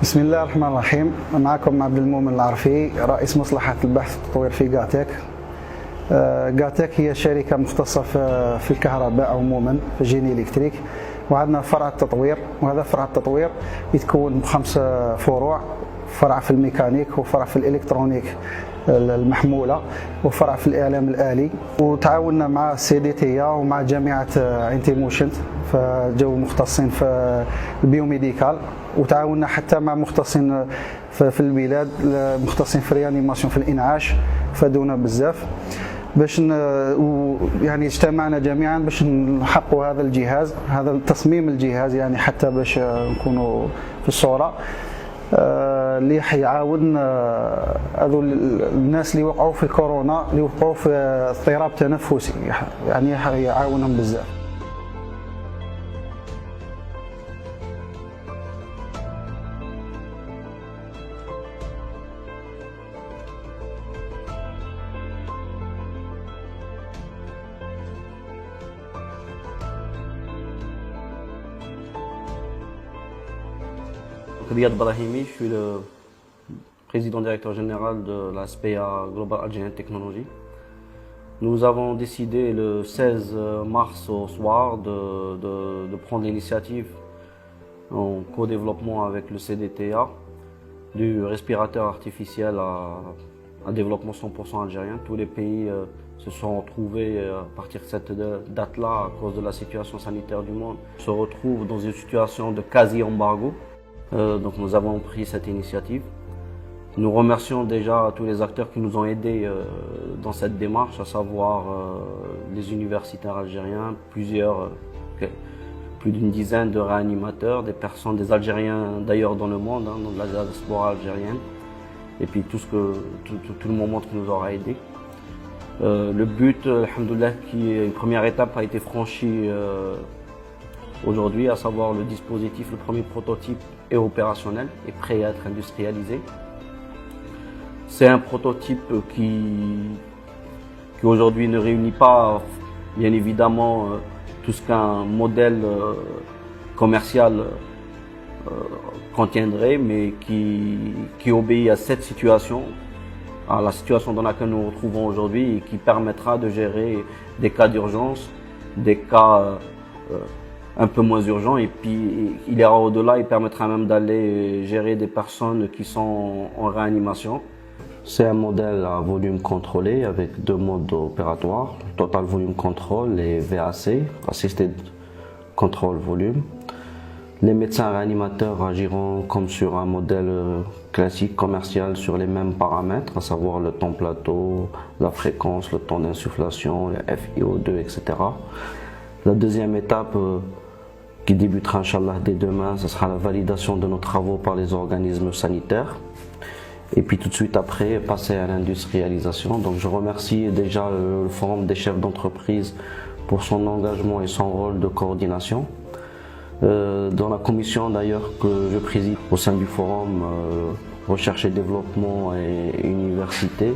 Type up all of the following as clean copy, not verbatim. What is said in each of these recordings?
بسم الله الرحمن الرحيم. معكم عبد المؤمن العرفي، رئيس مصلحة البحث والتطوير في جاتك. جاتك هي شركة مختصة في الكهرباء عموما، في الجيني إلكتريك، وعندنا فرع التطوير، وهذا فرع التطوير يتكون بخمس فروع: فرع في الميكانيك، وفرع في الإلكترونيك المحمولة، وفرع في الإعلام الآلي. وتعاوننا مع CDT ومع جامعة عين تيموشنت، فجو مختصين في البيوميديكال، وتعاوننا حتى مع مختصين في البلاد، مختصين في الريانيماسيون، في الإنعاش، فادونا بزاف باش يعني اجتمعنا جميعا باش نحققوا هذا الجهاز، هذا تصميم الجهاز، يعني حتى باش نكونوا في الصورة اللي حيعاون هذو الناس اللي وقعوا في الكورونا، اللي وقعوا في اضطراب تنفسي، يعني حيعاونهم بزاف. Riyad Brahimi, je suis le président directeur général de la SPA Global Algerian Technology. Nous avons décidé le 16 mars au soir de prendre l'initiative en co-développement avec le CDTA du respirateur artificiel à développement 100% algérien. Tous les pays se sont retrouvés à partir de cette date-là, à cause de la situation sanitaire du monde, se retrouvent dans une situation de quasi-embargo. Donc nous avons pris cette initiative. Nous remercions déjà tous les acteurs qui nous ont aidés dans cette démarche, à savoir les universitaires algériens, plus d'une dizaine de réanimateurs, des personnes, des Algériens d'ailleurs dans le monde, dans la diaspora algérienne, et puis tout le monde qui nous aura aidés. Le but, alhamdoulilah, une première étape a été franchie aujourd'hui, à savoir le dispositif, le premier prototype est opérationnel et prêt à être industrialisé. C'est un prototype qui aujourd'hui ne réunit pas, bien évidemment, tout ce qu'un modèle commercial contiendrait, mais qui obéit à cette situation, à la situation dans laquelle nous nous retrouvons aujourd'hui, et qui permettra de gérer des cas d'urgence, des cas un peu moins urgent, et puis il ira au-delà, il permettra même d'aller gérer des personnes qui sont en réanimation. C'est un modèle à volume contrôlé avec deux modes opératoires, Total Volume Control et VAC, Assisted Control Volume. Les médecins réanimateurs agiront comme sur un modèle classique commercial sur les mêmes paramètres, à savoir le temps plateau, la fréquence, le temps d'insufflation, le FiO2, etc. La deuxième étape qui débutera Inch'Allah dès demain, ce sera la validation de nos travaux par les organismes sanitaires. Et puis tout de suite après, passer à l'industrialisation. Donc je remercie déjà le Forum des chefs d'entreprise pour son engagement et son rôle de coordination. Dans la commission d'ailleurs que je préside au sein du Forum Recherche et Développement et Université,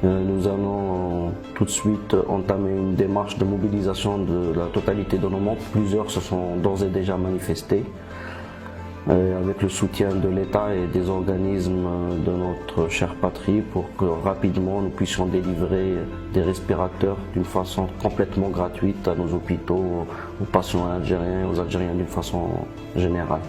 nous allons tout de suite entamer une démarche de mobilisation de la totalité de nos membres. Plusieurs se sont d'ores et déjà manifestés avec le soutien de l'État et des organismes de notre chère patrie pour que rapidement nous puissions délivrer des respirateurs d'une façon complètement gratuite à nos hôpitaux, aux patients algériens et aux Algériens d'une façon générale.